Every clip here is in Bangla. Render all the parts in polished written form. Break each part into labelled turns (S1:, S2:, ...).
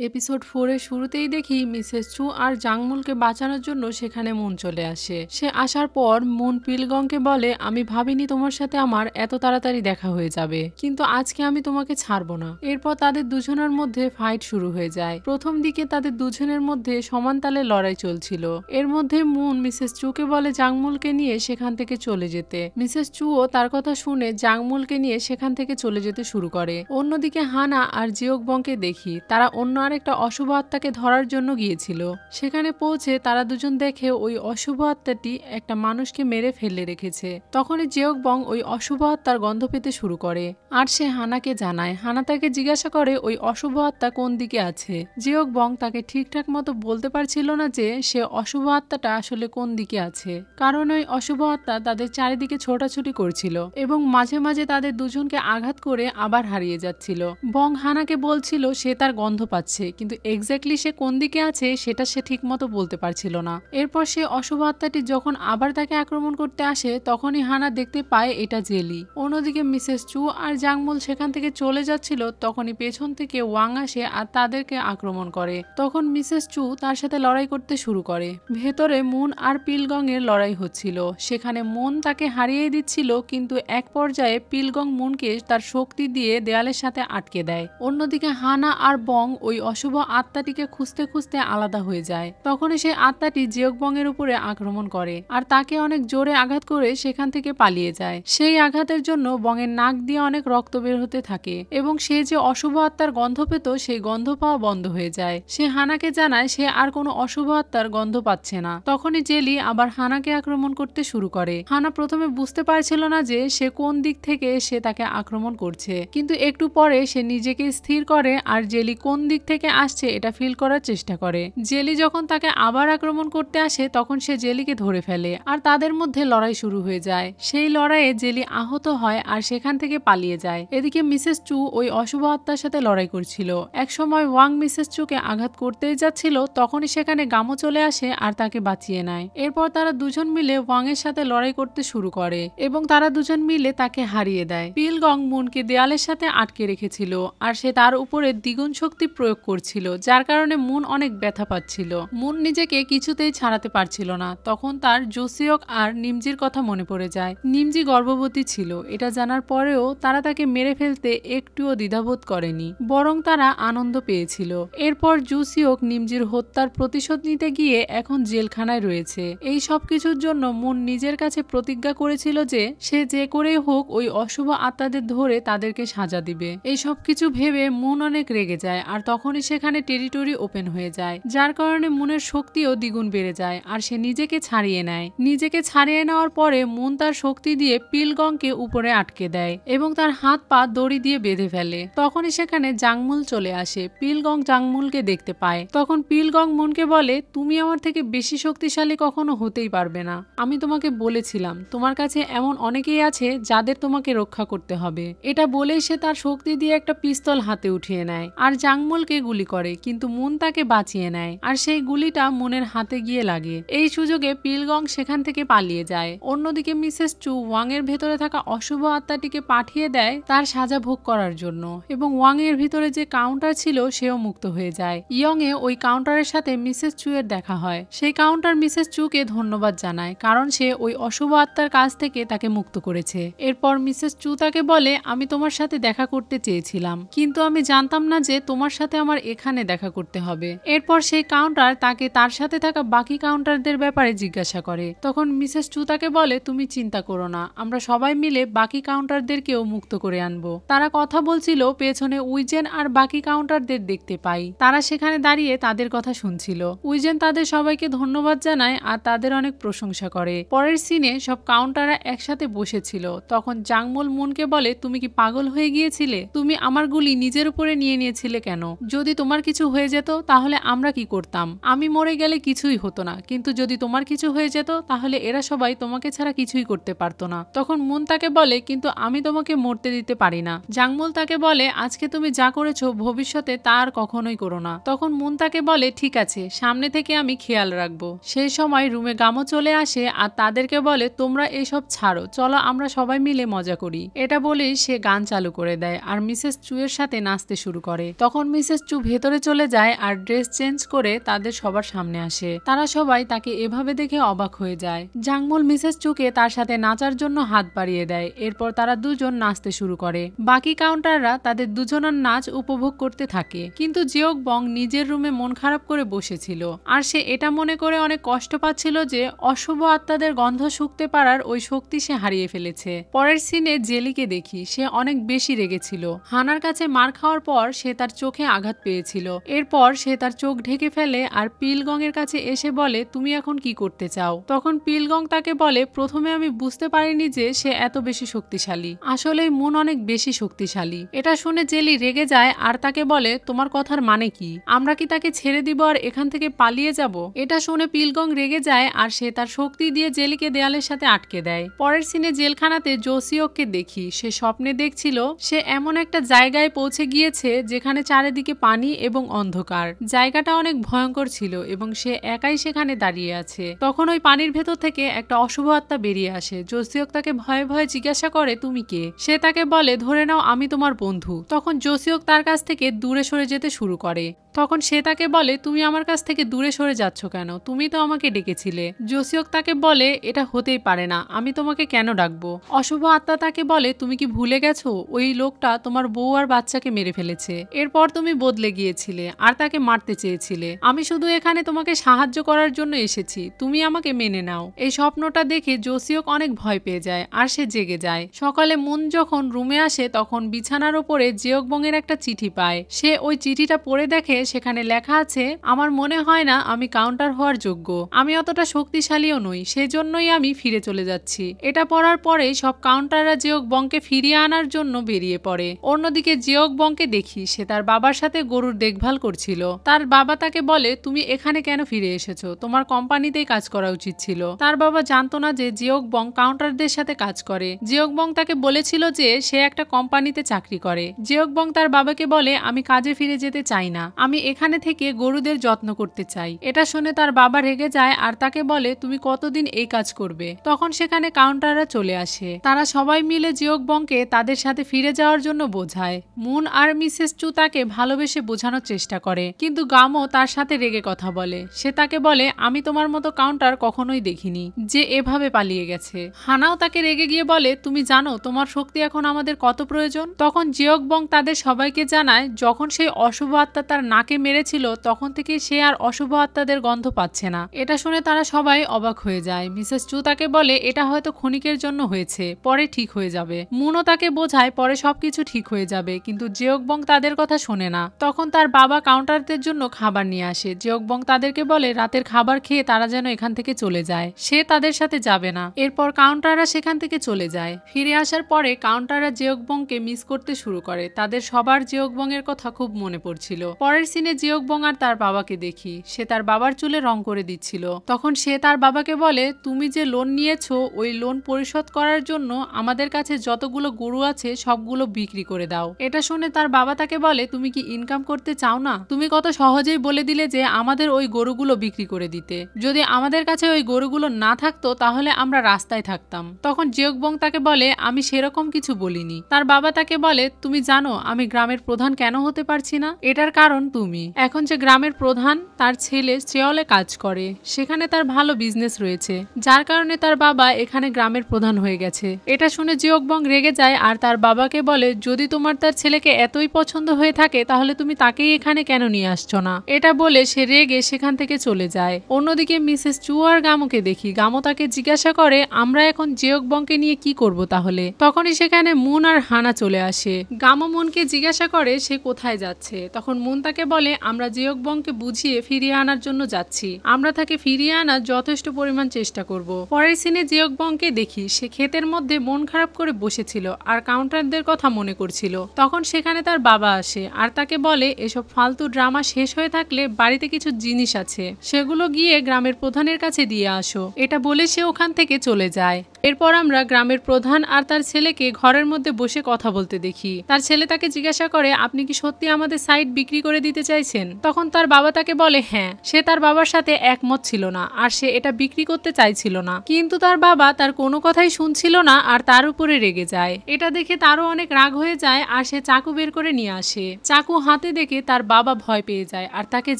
S1: এপিসোড 4 এর শুরুতেই দেখি মিসেস চু আর জাংমুলকে বাঁচানোর জন্য সেখানে মুন চলে আসে। সে আসার পর মুন পিলগংকে বলে, আমি ভাবিনি তোমার সাথে আমার এত তাড়াতাড়ি দেখা হয়ে যাবে, কিন্তু আজকে আমি তোমাকে ছাড়বো না। এরপর তাদের দুজনের মধ্যে ফাইট শুরু হয়ে যায়। প্রথম দিকে তাদের দুজনের মধ্যে সমান তালে লড়াই চলছিল। এর মধ্যে মুন মিসেস চুকে বলে জাংমুলকে নিয়ে সেখান থেকে চলে যেতে। মিসেস চুও তার কথা শুনে জাংমুলকে নিয়ে সেখান থেকে চলে যেতে শুরু করে। অন্যদিকে হানা আর জিওকবংকে দেখি তারা অন্য আরেকটা অশুভ আত্মাকে ধরার জন্য গিয়েছিল। সেখানে পৌঁছে তারা দুজন দেখে ওই অশুভ আত্মাটি একটা মানুষকে মেরে ফেলে রেখেছে। তখনই জিওকবং ওই অশুভ আত্মার গন্ধ পেতে শুরু করে আর সে হানাকে জানায়। হানা তাকে জিজ্ঞাসা করে ওই অশুভ আত্মা কোন দিকে আছে। জিওকবং তাকে ঠিকঠাক মতো বলতে পারছিল না যে সে অশুভ আত্মাটা আসলে কোন দিকে আছে, কারণ ওই অশুভ আত্মা তাদের চারিদিকে ছোটাছুটি করছিল এবং মাঝে মাঝে তাদের দুজনকে আঘাত করে আবার হারিয়ে যাচ্ছিল। বং হানাকে বলছিল সে তার গন্ধ পাচ্ছে, কিন্তু এক্স্যাক্টলি সে কোন দিকে আছে সেটা সে ঠিক মতো বলতে পারছিল না। এরপর সে অশুভ আত্মাটি যখন আবার তাকে আক্রমণ করতে আসে তখনই হানা দেখতে পায় এটা জেলি। অন্যদিকে মিসেস চু আর জাংমুল সেখান থেকে চলে যাচ্ছিল, তখনই পেছন থেকে ওয়াং আসে আর তাদেরকে আক্রমণ করে। তখন মিসেস চু তার সাথে লড়াই করতে শুরু করে। ভেতরে মুন আর পিলগং এর লড়াই হচ্ছিল। সেখানে মুন তাকে হারিয়ে দিচ্ছিল, কিন্তু এক পর্যায়ে পিলগং মুনকে তার শক্তি দিয়ে দেয়ালের সাথে আটকে দেয়। অন্যদিকে হানা আর বং ওই অশুভ আত্মাটিকে খুঁজতে খুঁজতে আলাদা হয়ে যায়। তখনই সেই আত্মাটি জিওকবং এর উপরে আক্রমণ করে আর তাকে অনেক জোরে আঘাত করে সেখান থেকে পালিয়ে যায়। সেই আঘাতের জন্য বংয়ের নাক দিয়ে অনেক রক্ত বের হতে থাকে এবং সে যে অশুভ আত্মার গন্ধ পেত সেই গন্ধ পাওয়া বন্ধ হয়ে যায়। সে হানাকে জানায় সে আর কোনো অশুভ আত্মার গন্ধ পাচ্ছে না। তখনই জেলি আবার হানাকে আক্রমণ করতে শুরু করে। হানা প্রথমে বুঝতে পারছিল না যে সে কোন দিক থেকে সে তাকে আক্রমণ করছে, কিন্তু একটু পরে সে নিজেকে স্থির করে আর জেলি কোন দিক থেকে আসছে এটা ফিল করার চেষ্টা করে। জেলি যখন তাকে আবার আক্রমণ করতে আসে তখন সে জেলিকে ধরে ফেলে আর তাদের মধ্যে লড়াই শুরু হয়ে যায়। সেই লড়াইয়ে জেলি আহত হয় আর সেখান থেকে পালিয়ে যায়। এদিকে মিসেস চু ওই অশুভ আত্মার সাথে লড়াই করছিল। একসময় ওয়াং মিসেস চুকে আঘাত করতেই যাচ্ছিল, তখনই সেখানে গামো চলে আসে আর তাকে বাঁচিয়ে নেয়। এরপর তারা দুজন মিলে ওয়াং এর সাথে লড়াই করতে শুরু করে এবং তারা দুজন মিলে তাকে হারিয়ে দেয়। পিলগং মুনকে দেয়ালের সাথে আটকে রেখেছিল আর সে তার উপরে দ্বিগুণ শক্তি প্রয়োগ করছিল, যার কারণে মুন অনেক ব্যথা পাচ্ছিল। মুন নিজেকে কিছুতেই ছাড়াতে পারছিল না। তখন তার জোসিওক আর নিমজির কথা মনে পড়ে যায়। নিমজি গর্ভবতী ছিল, এটা জানার পরেও তারা তাকে মেরে ফেলতে একটুও দ্বিধাবোধ করেনি, বরং তারা আনন্দ পেয়েছিল। এরপর জোসিওক নিমজির হত্যার প্রতিশোধ নিতে গিয়ে এখন জেলখানায় রয়েছে। এই সব কিছুর জন্য মুন নিজের কাছে প্রতিজ্ঞা করেছিল যে সে যে করেই হোক ওই অশুভ আত্মাদের ধরে তাদেরকে সাজা দিবে। এই সব কিছু ভেবে মুন অনেক রেগে যায় আর তখনই সেখানে টেরিটরি ওপেন হয়ে যায়, যার কারণে মুনের শক্তিও দ্বিগুণ বেড়ে যায় আর সে নিজেকে ছাড়িয়ে নেয়। নিজেকে ছাড়িয়ে নেওয়ার পরে মুন তার শক্তি দিয়ে পিলগংকে উপরে আটকে দেয় এবং তার হাত পা দড়ি দিয়ে বেঁধে ফেলে। তখনই সেখানে জাংমুল চলে আসে। পিলগং জাংমুলকে দেখতে পায়। তখন পিলগং মুনকে বলে, তুমি আমার থেকে বেশি শক্তিশালী কখনো হতেই পারবে না। আমি তোমাকে বলেছিলাম তোমার কাছে এমন অনেকেই আছে যাদের তোমাকে রক্ষা করতে হবে। এটা বলেই সে তার শক্তি দিয়ে একটা পিস্তল হাতে উঠিয়ে নেয় আর জাংমুলকে গুলি করে, কিন্তু মুন তাকে বাঁচিয়ে নেয় আর সেই গুলিটা মুনের হাতে গিয়ে লাগে। এই সুযোগে পিলগং সেখান থেকে পালিয়ে যায়। অন্যদিকে মিসেস চু ওয়াং এর ভেতরে থাকা অশুভ আত্মাটিকে পাঠিয়ে দেয় তার সাজা ভোগ করার জন্য এবং ওয়াং এর ভিতরে যে কাউন্টার ছিল সেও মুক্ত হয়ে যায়। ইয়ং এ ওই কাউন্টারের সাথে মিসেস চু এর দেখা হয়। সেই কাউন্টার মিসেস চুকে ধন্যবাদ জানায়, কারণ সে ওই অশুভ আত্মার কাছ থেকে তাকে মুক্ত করেছে। এরপর মিসেস চু তাকে বলে, আমি তোমার সাথে দেখা করতে চেয়েছিলাম, কিন্তু আমি জানতাম না যে তোমার সাথে আমার এখানে দেখা করতে হবে। এরপর সেই কাউন্টার তাকে তার সাথে থাকা বাকি কাউন্টারদের ব্যাপারে জিজ্ঞাসা করে। তখন মিসেস চু তাকে বলে, তুমি চিন্তা করো না, আমরা সবাই মিলে বাকি কাউন্টারদেরকেও মুক্ত করে আনবো। তারা কথা বলছিল, পেছনে উইজেন আর বাকি কাউন্টারদের দেখতে পাই। তারা সেখানে দাঁড়িয়ে তাদের কথা শুনছিল। উইজেন তাদের সবাইকে ধন্যবাদ জানায় আর তাদের অনেক প্রশংসা করে। পরের সিনে সব কাউন্টাররা একসাথে বসেছিল। তখন জাংমুল মুনকে বলে, তুমি কি পাগল হয়ে গিয়েছিলে? তুমি আমার গুলি নিজের উপরে নিয়ে নিয়েছিলে কেন? যদি তোমার কিছু হয়ে যেত তাহলে আমরা কি করতাম? আমি মরে গেলে কিছুই হতো না, কিন্তু যদি তোমার কিছু হয়ে যেত তাহলে এরা সবাই তোমাকে ছাড়া কিছুই করতে পারতো না। তখন মুন তাকে বলে, কিন্তু আমি তোমাকে মরতে দিতে পারি না। জাংমুল তাকে বলে, আজকে তুমি যা করেছো ভবিষ্যতে তা আর কখনোই করো না। তখন মুন তাকে বলে, ঠিক আছে, সামনে থেকে আমি খেয়াল রাখবো। সেই সময় রুমে গামো চলে আসে আর তাদেরকে বলে, তোমরা এসব ছাড়ো, চলো আমরা সবাই মিলে মজা করি। এটা বলেই সে গান চালু করে দেয় আর মিসেস চু এর সাথে নাচতে শুরু করে। তখন মিসেস মিসেস চু ভেতরে চলে যায় আর ড্রেস চেঞ্জ করে তাদের সবার সামনে আসে। তারা সবাই তাকে এভাবে দেখে অবাক হয়ে যায়। জাংমুল মিসেস চুকে তার সাথে নাচার জন্য হাত বাড়িয়ে দেয়। এরপর তারা দুজন নাচতে শুরু করে। বাকি কাউন্টাররা তাদের দুজনের নাচ উপভোগ করতে থাকে, কিন্তু জিওক বং নিজের রুমে মন খারাপ করে বসেছিল আর সে এটা মনে করে অনেক কষ্ট পাচ্ছিল যে অশুভ আত্মাদের গন্ধ শুঁকতে পারার ওই শক্তি সে হারিয়ে ফেলেছে। পরের সিনে জেলিকে দেখি, সে অনেক বেশি রেগেছিল। হানার কাছে মার খাওয়ার পর সে তার চোখে আঘাত পেয়েছিল। এরপর সে তার চোখ ঢেকে ফেলে আর পিলগং এর কাছে এসে বলে, তুমি এখন কি করতে চাও? তখন পিলগং তাকে বলে, প্রথমে আমি বুঝতে পারিনি যে সে এত বেশি শক্তিশালী, আসলেই মুন অনেক বেশি শক্তিশালী। এটা শুনে জেলি রেগে যায় আর তাকে বলে, তোমার কথার মানে কি? আমরা কি তাকে ছেড়ে দিব আর এখান থেকে পালিয়ে যাব? এটা শুনে পিলগং রেগে যায় আর সে তার শক্তি দিয়ে জেলিকে দেয়ালের সাথে আটকে দেয়। পরের সিনে জেলখানাতে জোসিওককে দেখি, সে স্বপ্নে দেখছিল সে এমন একটা জায়গায় পৌঁছে গিয়েছে যেখানে চারিদিকে পানি এবং অন্ধকার। জায়গাটা অনেক ভয়ঙ্কর ছিল এবং সে একাই সেখানে দাঁড়িয়ে আছে। তখন ওই পানির ভেতর থেকে একটা অশুভ আত্মা বেরিয়ে আসে। জোসিওক তাকে ভয়ে ভয়ে জিজ্ঞাসা করে, তুমি কে? সে তাকে বলে, ধরে নাও আমি তোমার বন্ধু। তখন জোসিওক তার কাছ থেকে দূরে সরে যেতে শুরু করে। তখন সে তাকে বলে, তুমি আমার কাছ থেকে দূরে সরে যাচ্ছ কেন? তুমি তো আমাকে ডেকেছিলে। জোসিওক তাকে বলে, এটা হতেই পারে না, আমি তোমাকে কেন ডাকবো? অশুভ আত্মা তাকে বলে, তুমি কি ভুলে গেছো ওই লোকটা তোমার বউ আর বাচ্চাকে মেরে ফেলেছে? এরপর তুমি বদলে গিয়েছিলে আর তাকে মারতে চেয়েছিলে। আমি শুধু এখানে তোমাকে সাহায্য করার জন্য এসেছি, তুমি আমাকে মেনে নাও। এই স্বপ্নটা দেখে জোসিওক অনেক ভয় পেয়ে যায় আর সে জেগে যায়। সকালে মুন যখন রুমে আসে তখন বিছানার উপরে জিওকবং এর একটা চিঠি পায়। সে ওই চিঠিটা পড়ে দেখে সেখানে লেখা আছে, আমার মনে হয় না আমি কাউন্টার হওয়ার যোগ্য, আমি অতটা শক্তিশালীও নই, সেজন্যই আমি ফিরে চলে যাচ্ছি। এটা পড়ার পরে সব কাউন্টাররা জিওকবংকে ফিরিয়ে আনার জন্য বেরিয়ে পড়ে। অন্যদিকে জিওকবংকে দেখি, সে তার বাবার সাথে গরুর দেখভাল করছিল। তার বাবা তাকে বলে, তুমি এখানে কেন ফিরে এসেছো? তোমার কোম্পানিতেই কাজ করা উচিত ছিল। তার বাবা জানতো না যে জিওকবং কাউন্টারদের সাথে কাজ করে। জিওকবং তাকে বলেছিল যে সে একটা কোম্পানিতে চাকরি করে। জিওকবং তার বাবাকে বলে, আমি কাজে ফিরে যেতে চাই না, আমি এখানে থেকে গরুদের যত্ন করতে চাই। এটা শুনে তার বাবা রেগে যায় আর তাকে বলে, তুমি কতদিন এই কাজ করবে? তখন সেখানে কাউন্টাররা চলে আসে। তারা সবাই মিলে জিওকবংকে তাদের সাথে ফিরে যাওয়ার জন্য বোঝায়। মুন আর মিসেস চু তাকে ভালোবেসে বোঝানোর চেষ্টা করে, কিন্তু গামও তার সাথে রেগে কথা বলে। সে তাকে বলে, আমি তোমার মতো কাউন্টার কখনোই দেখিনি যে এভাবে পালিয়ে গেছে। হানাও তাকে রেগে গিয়ে বলে, তুমি জানো তোমার শক্তি এখন আমাদের কত প্রয়োজন? তখন জিওকবং তাদের সবাইকে জানায়, যখন সেই অশুভ আত্মা তার নাকে মেরেছিল তখন থেকে সে আর অশুভ আত্মাদের গন্ধ পাচ্ছে না। এটা শুনে তারা সবাই অবাক হয়ে যায়। মিসেস চু তাকে বলে, এটা হয়তো ক্ষণিকের জন্য হয়েছে, পরে ঠিক হয়ে যাবে। মুনও তাকে বোঝায় পরে সবকিছু ঠিক হয়ে যাবে, কিন্তু জিওকবং তাদের কথা শোনে না। তখন তার বাবা কাউন্টারদের জন্য খাবার নিয়ে আসে। জিওকবং তাদেরকে বলে রাতের খাবার খেয়ে তারা যেন এখান থেকে চলে যায়, সে তাদের সাথে যাবে না। এরপর কাউন্টাররা সেখান থেকে চলে যায়। ফিরে আসার পরে কাউন্টাররা জিওকবংকে মিস করতে শুরু করে। তাদের সবার জিওকবং এর কথা খুব মনে পড়ছিল। পরের সিনে জিওকবং আর তার বাবাকে দেখি, সে তার বাবার চুলে রং করে দিচ্ছিল। তখন সে তার বাবাকে বলে, তুমি যে লোন নিয়েছো ওই লোন পরিশোধ করার জন্য আমাদের কাছে যতগুলো গরু আছে সবগুলো বিক্রি করে দাও। এটা শুনে তার বাবা তাকে বলে, তুমি কি ইনকাম করতে চাও না? তুমি কত সহজেই বলে দিলে যে আমাদের ওই গরুগুলো বিক্রি করে দিতে। যদি আমাদের কাছে ওই গরুগুলো না থাকতো তাহলে আমরা রাস্তায় থাকতাম। তখন জিওকবং তাকে বলে, আমি সেরকম কিছু বলিনি। তার বাবা তাকে বলে, তুমি জানো আমি গ্রামের প্রধান কেন হতে পারছি না? এটার কারণ তুমি। এখন যে গ্রামের প্রধান, তার ছেলে শ্রেয়লে কাজ করে, সেখানে তার ভালো বিজনেস রয়েছে, যার কারণে তার বাবা এখানে গ্রামের প্রধান হয়ে গেছে। এটা শুনে জিওকবং রেগে যায় আর তার বাবাকে বলে, যদি তোমার তার ছেলেকে এতই পছন্দ হয়ে থাকে তাহলে তুমি তাকেই এখানে কেন নিয়ে আসছো না? এটা বলে সে রেগে সেখান থেকে চলে যায়। অন্যদিকে মিসেস চু আর গামোকে দেখি, গামো তাকে জিজ্ঞাসা করে, আমরা এখন জিওকবংকে নিয়ে কি করব তাহলে? তখনই সেখানে মুন আর হানা চলে আসে। গামো মুনকে জিজ্ঞাসা করে সে কোথায় যাচ্ছে। তখন মুন তাকে বলে, আমরা জিওকবংকে বুঝিয়ে ফিরিয়ে আনার জন্য যাচ্ছি, আমরা তাকে ফিরিয়ে আনার যথেষ্ট পরিমাণ চেষ্টা করব। পরের সিনে জিওকবংকে দেখি, সে ক্ষেতের মধ্যে মন খারাপ করে বসেছিল আর কাউন্টারদের কথা মনে করছিল। তখন সেখানে তার বাবা আসে আর তাকে বলে, এসব ফালতু ড্রামা শেষ হয়ে থাকলে বাড়িতে কিছু জিনিস আছে, সেগুলো গিয়ে গ্রামের প্রধানের কাছে দিয়ে আসো। এটা বলে সে ওখান থেকে চলে যায়। এরপর আমরা গ্রামের প্রধান আর তার ছেলেকে ঘরের মধ্যে বসে কথা বলতে দেখি। তার ছেলে তাকে জিজ্ঞাসা করে, আপনি কি সত্যি আমাদের সাইট বিক্রি করে দিতে দিতে চাইছেন? তখন তার বাবা তাকে বলে হ্যাঁ। সে তার বাবার সাথে একমত ছিল না আর সে এটা বিক্রি করতে চাইছিল না, কিন্তু তার বাবা তার কোনো কথাই শুনছিল না আর তার উপরে রেগে যায়। এটা দেখে তারও অনেক রাগ হয়ে যায় আর সে চাকু বের করে নিয়ে আসে। চাকু হাতে দেখে তার বাবা ভয় পেয়ে যায় আর তাকে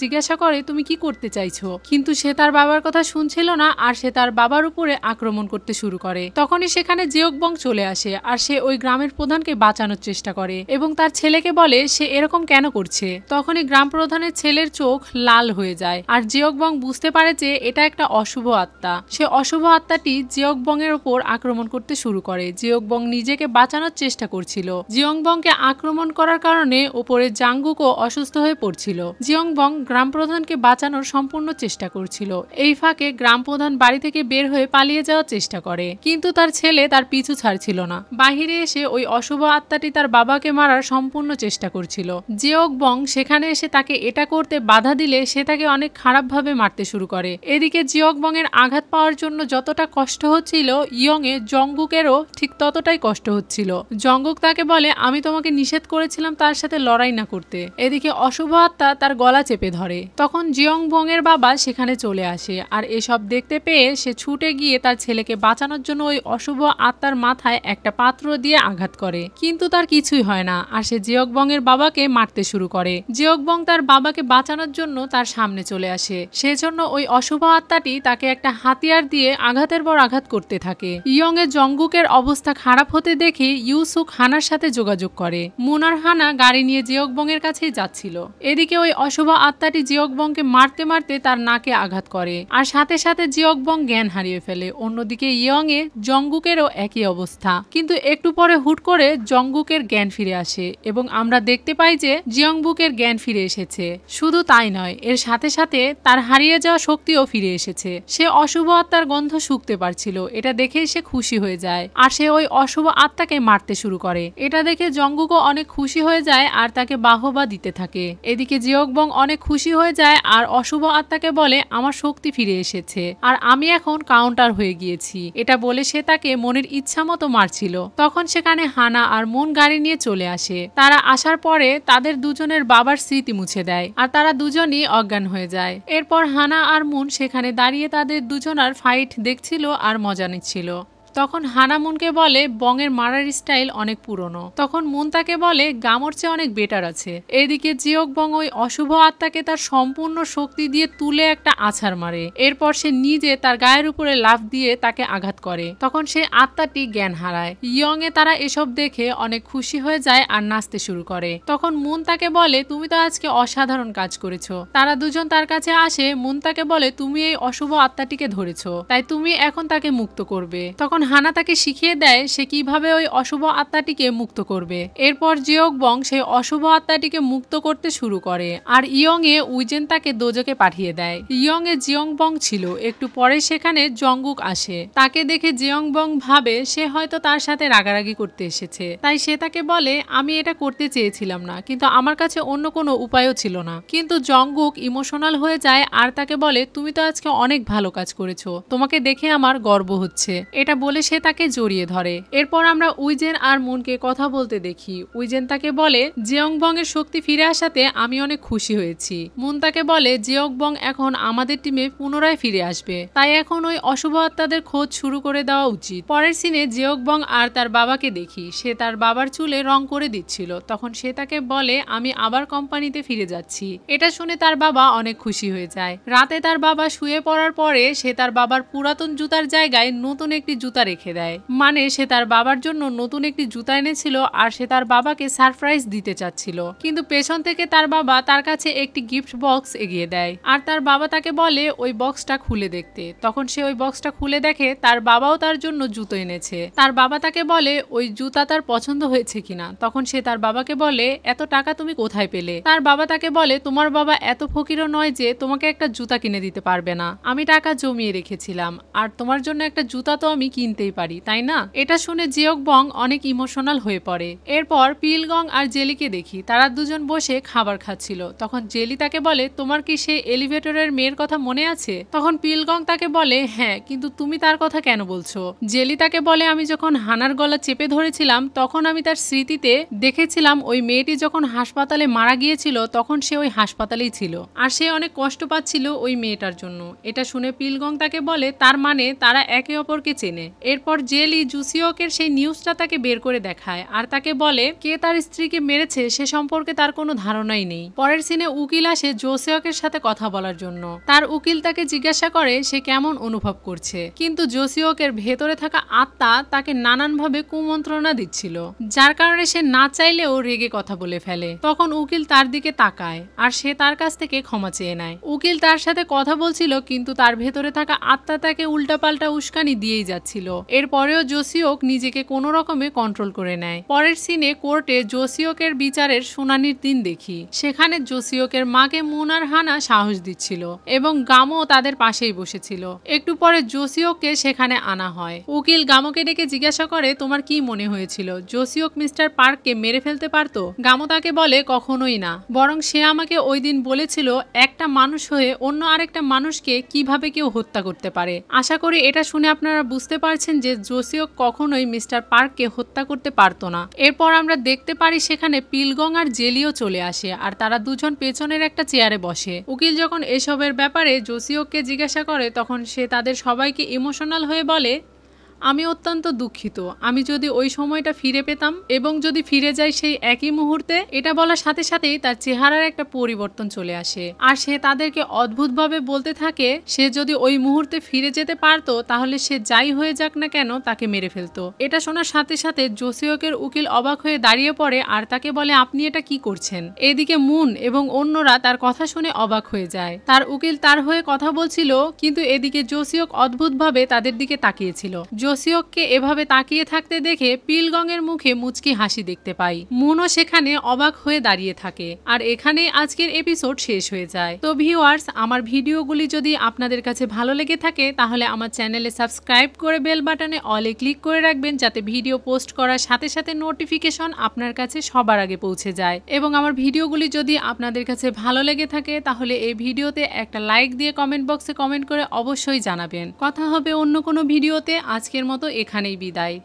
S1: জিজ্ঞাসা করে তুমি কি করতে চাইছো, কিন্তু সে তার বাবার কথা শুনছিল না আর সে তার বাবার উপরে আক্রমণ করতে শুরু করে। তখনই সেখানে জিওকবং চলে আসে আর সে ওই গ্রামের প্রধানকে বাঁচানোর চেষ্টা করে এবং তার ছেলেকে বলে সে এরকম কেন করছে। তখনই গ্রাম প্রধানের ছেলের চোখ লাল হয়ে যায় আর জিওকবং বুঝতে পারে যে এটা একটা অশুভ আত্মা। সে অশুভ আত্মাটি জিওকবং এর উপর আক্রমণ করতে শুরু করে। জিওকবং নিজেকে বাঁচানোর চেষ্টা করছিল। জিওকবংকে আক্রমণ করার কারণে উপরে জাঙ্গুকও অসুস্থ হয়ে পড়ছিল। জিওকবং গ্রাম প্রধানকে বাঁচানোর সম্পূর্ণ চেষ্টা করছিল। এই ফাঁকে গ্রাম প্রধান বাড়ি থেকে বের হয়ে পালিয়ে যাওয়ার চেষ্টা করে, কিন্তু তার ছেলে তার পিছু ছাড়ছিল না। বাহিরে এসে ওই অশুভ আত্মাটি তার বাবাকে মারার সম্পূর্ণ চেষ্টা করছিল। জিওকবং সেখানে এসে তাকে এটা করতে বাধা দিলে সে তাকে অনেক খারাপভাবে মারতে শুরু করে। এদিকে জিওকবং এর আঘাত পাওয়ার জন্য যতটা কষ্ট হচ্ছিল, ইয়ং এ জঙ্গুকেরও ঠিক ততটাই কষ্ট হচ্ছিল। জঙ্গুক তাকে বলে আমি তোমাকে নিষেধ করেছিলাম তার সাথে লড়াই না করতে। এদিকে অশুভ আত্মা তার গলা চেপে ধরে। তখন জিওকবং এর বাবা সেখানে চলে আসে আর এসব দেখতে পেয়ে সে ছুটে গিয়ে তার ছেলেকে বাঁচানোর জন্য ওই অশুভ আত্মার মাথায় একটা পাত্র দিয়ে আঘাত করে, কিন্তু তার কিছুই হয় না আর সে জিওকবং এর বাবাকে মারতে শুরু করে। জিওকবং তার বাবাকে বাঁচানোর জন্য তার সামনে চলে আসে, সেজন্য ওই অশুভ আত্মাটি তাকে একটা হাতিয়ার দিয়ে আঘাতের পর আঘাত করতে থাকে। ইয়ং এ জঙ্গুকের অবস্থা খারাপ হতে দেখে ইউসুক হানার সাথে যোগাযোগ করে। মুন আর হানা গাড়ি নিয়ে জিওকবং এর কাছেই যাচ্ছিল। এদিকে ওই অশুভ আত্মাটি জিওকবংকে মারতে মারতে তার নাকে আঘাত করে আর সাথে সাথে জিওকবং জ্ঞান হারিয়ে ফেলে। অন্যদিকে ইয়ং এ জঙ্গুকেরও একই অবস্থা, কিন্তু একটু পরে হুট করে জঙ্গুকের জ্ঞান ফিরে আসে এবং আমরা দেখতে পাই যে জিওংবুকের জ্ঞান ফিরে এসেছে। শুধু তাই নয়, এর সাথে সাথে তার হারিয়ে যাওয়া শক্তিও ফিরে এসেছে। সে অশুভ আত্মার গন্ধ শুকতে পারছিল, এটা দেখে সে খুশি হয়ে যায় আর সে ওই অশুভ আত্মাকে মারতে শুরু করে। এটা দেখে জঙ্গুকও অনেক খুশি হয়ে যায় আর তাকে বাহবা দিতে থাকে। এদিকে জিওকবং অনেক খুশি হয়ে যায় আর অশুভ আত্মাকে বলে আমার শক্তি ফিরে এসেছে আর আমি এখন কাউন্টার হয়ে গিয়েছি। এটা বলে সে তাকে মনের ইচ্ছা মতো মারছিল। তখন সেখানে হানা আর মুন গাড়ি নিয়ে চলে আসে। তারা আসার পরে তাদের দুজনের বাবার স্মৃতি মুছে দেয় আর তারা দুজনই অজ্ঞান হয়ে যায়। এরপর হানা আর মুন সেখানে দাঁড়িয়ে তাদের দুজনার ফাইট দেখছিল আর মজা নিচ্ছিল। তখন হানা মুনকে বলে বংয়ের মারার স্টাইল অনেক পুরনো। তখন মুন তাকে বলে গামর চেয়ে অনেক বেটার আছে। এদিকে জিওকবং ওই অশুভ আত্মাকে তার সম্পূর্ণ শক্তি দিয়ে তুলে একটা আছাড় মারে। এরপর সে নিজে তার গায়ের উপরে লাফ দিয়ে তাকে আঘাত করে। তখন সে আত্মাটি জ্ঞান হারায়। ইয়ং এ তারা এসব দেখে অনেক খুশি হয়ে যায় আর নাচতে শুরু করে। তখন মুন তাকে বলে তুমি তো আজকে অসাধারণ কাজ করেছো। তারা দুজন তার কাছে আসে। মুন তাকে বলে তুমি এই অশুভ আত্মাটিকে ধরেছো, তাই তুমি এখন তাকে মুক্ত করবে। তখন হানা তাকে শিখিয়ে দেয় সে কিভাবে ওই অশুভ আত্মাটিকে মুক্ত করবে। এরপর জিওকবং সেই অশুভ আত্মাটিকে মুক্ত করতে শুরু করে আর ইয়ং এ উইজেন তাকে দোজকে পাঠিয়ে দেয়। ইয়ং এ জিওকবং ছিল। একটু পরে সেখানে জঙ্গুক আসে। তাকে দেখে জিওকবং ভাবে সে হয়তো তার সাথে রাগারাগি করতে এসেছে, তাই সে তাকে বলে আমি এটা করতে চেয়েছিলাম না, কিন্তু আমার কাছে অন্য কোনো উপায়ও ছিল না। কিন্তু জঙ্গুক ইমোশনাল হয়ে যায় আর তাকে বলে তুমি তো আজকে অনেক ভালো কাজ করেছো, তোমাকে দেখে আমার গর্ব হচ্ছে। এটা বলে সে তাকে জড়িয়ে ধরে। এরপর আমরা উইজেন আর মুনকে কথা বলতে দেখি। উইজেন তাকে বলে জিওকবং এর শক্তি ফিরে আসাতে আমি অনেক খুশি হয়েছি। মুন তাকে বলে জিওকবং এখন আমাদের টিমে পুনরায় ফিরে আসবে, তাই এখন ওই অশুভ আত্মাদের খোঁজ শুরু করে দেওয়া উচিত। পরের সিনে জিওকবং আর তার বাবাকে দেখি। সে তার বাবার চুলে রং করে দিচ্ছিল। তখন সে তাকে বলে আমি আবার কোম্পানিতে ফিরে যাচ্ছি। এটা শুনে তার বাবা অনেক খুশি হয়ে যায়। রাতে তার বাবা শুয়ে পড়ার পরে সে তার বাবার পুরাতন জুতার জায়গায় নতুন একটি জুতা রেখে দেয়। মানে সে তার বাবার জন্য নতুন একটি জুতা এনেছিল আর সে তার বাবাকে সারপ্রাইজ দিতে চাচ্ছিল, কিন্তু পেছন থেকে তার বাবা তার কাছে একটি গিফট বক্স এগিয়ে দেয় আর তার বাবা তাকে বলে ওই বক্সটা খুলে দেখতে। তখন সে ওই বক্সটা খুলে দেখে তার বাবাও তার জন্য জুতো এনেছে। তার বাবা তাকে বলে ওই জুতা তার পছন্দ হয়েছে কিনা। তখন সে তার বাবাকে বলে এত টাকা তুমি কোথায় পেলে। তার বাবা তাকে বলে তোমার বাবা এত ফকিরও নয় যে তোমাকে একটা জুতা কিনে দিতে পারবে না, আমি টাকা জমিয়ে রেখেছিলাম আর তোমার জন্য একটা জুতা তো আমি কিনে চিনতেই পারি, তাই না? এটা শুনে জিওক বং অনেক ইমোশনাল হয়ে পড়ে। এরপর পিলগং আর জেলিকে দেখি তারা দুজন বসে খাবার খাচ্ছিল। তখন জেলি তাকে বলে, তোমার কি সেই এলিভেটরের মেয়ের কথা মনে আছে? তখন পিলগং তাকে বলে, হ্যাঁ, কিন্তু তুমি তার কথা কেন বলছো? জেলি তাকে বলে, আমি যখন হানার গলা চেপে ধরেছিলাম তখন আমি তার স্মৃতিতে দেখেছিলাম ওই মেয়েটি যখন হাসপাতালে মারা গিয়েছিল তখন সে ওই হাসপাতালেই ছিল আর সে অনেক কষ্ট পাচ্ছিল ওই মেয়েটার জন্য। এটা শুনে পিলগং তাকে বলে, তার মানে তারা একে অপরকে চেনে। এরপর জেলি জুসিওকের সেই নিউজটা তাকে বের করে দেখায় আর তাকে বলে কে তার স্ত্রীকে মেরেছে সে সম্পর্কে তার কোনো ধারণাই নেই। পরের সিনে উকিল আসে জোসিওকের সাথে কথা বলার জন্য। তার উকিল তাকে জিজ্ঞাসা করে সে কেমন অনুভব করছে, কিন্তু জোসিওকের ভেতরে থাকা আত্মা তাকে নানানভাবে কুমন্ত্রণা দিচ্ছিল, যার কারণে সে না চাইলেও রেগে কথা বলে ফেলে। তখন উকিল তার দিকে তাকায় আর সে তার কাছ থেকে ক্ষমা চেয়ে নেয়। উকিল তার সাথে কথা বলছিল কিন্তু তার ভেতরে থাকা আত্মা তাকে উল্টাপাল্টা উস্কানি দিয়েই যাচ্ছিল। এরপরেও জোসিওক নিজেকে কোনো রকমে কন্ট্রোল করে নেয়। পরের সিনে কোর্টে জোসিওকের বিচারের শুনানির দিন দেখি। সেখানে জোসিওকের মাকে মুন আর হানা সাহস দিচ্ছিল এবং গামো তাদের পাশেই বসেছিল। একটু পরে জোসিওককে সেখানে আনা হয়। উকিল গামোকে ডেকে জিজ্ঞাসা করে, তোমার কি মনে হয়েছিল জোসিওক মিস্টার পার্ককে মেরে ফেলতে পারতো? গামো তাকে বলে, কখনোই না, বরং সে আমাকে ওই দিন বলেছিল একটা মানুষ হয়ে অন্য আরেকটা মানুষকে কিভাবে কেউ হত্যা করতে পারে। আশা করি এটা শুনে আপনারা বুঝতে পারছেন যে জোসিওক কখনোই মিস্টার পার্ককে হত্যা করতে পারতো না। এরপর আমরা দেখতে পারি সেখানে পিলগং আর জেলিও চলে আসে আর তারা দুজন পেছনের একটা চেয়ারে বসে। উকিল যখন এসবের ব্যাপারে জোসিওককে জিজ্ঞাসা করে তখন সে তাদের সবাইকে ইমোশনাল হয়ে বলে, আমি অত্যন্ত দুঃখিত, আমি যদি ওই সময়টা ফিরে পেতাম এবং যদি ফিরে যাই সেই একই মুহূর্তে। এটা বলার সাথে সাথেই তার চেহারার একটা পরিবর্তন চলে আসে আর সে তাদেরকে অদ্ভুতভাবে বলতে থাকে সে যদি ওই মুহূর্তে ফিরে যেতে পারতো তাহলে সে যাই হয়ে যাক না কেন তাকে মেরে ফেলতো। এটা শোনার সাথে সাথে জোসিওকের উকিল অবাক হয়ে দাঁড়িয়ে পড়ে আর তাকে বলে, আপনি এটা কি করছেন? এদিকে মুন এবং অন্যরা তার কথা শুনে অবাক হয়ে যায়। তার উকিল তার হয়ে কথা বলছিল কিন্তু এদিকে জোসিওক অদ্ভুতভাবে তাদের দিকে তাকিয়েছিল। জোসিওককে এভাবে তাকিয়ে থাকতে দেখে পিলগং এর মুখে মুচকি হাসি দেখতে পাই। মুনও সেখানে অবাক হয়ে দাঁড়িয়ে থাকে আর এখানে আজকের এপিসোড শেষ হয়ে যায়। তো ভিউয়ার্স, আমার ভিডিওগুলি যদি আপনাদের কাছে ভালো লেগে থাকে তাহলে আমার চ্যানেলে সাবস্ক্রাইব করে বেল বাটনে অলে ক্লিক করে রাখবেন যাতে ভিডিও পোস্ট করার সাথে সাথে নোটিফিকেশন আপনার কাছে সবার আগে পৌঁছে যায়। এবং আমার ভিডিওগুলি যদি আপনাদের কাছে ভালো লেগে থাকে তাহলে এই ভিডিওতে একটা লাইক দিয়ে কমেন্ট বক্সে কমেন্ট করে অবশ্যই জানাবেন। কথা হবে অন্য কোনো ভিডিওতে। আজকের মতো এখানেই বিদায়।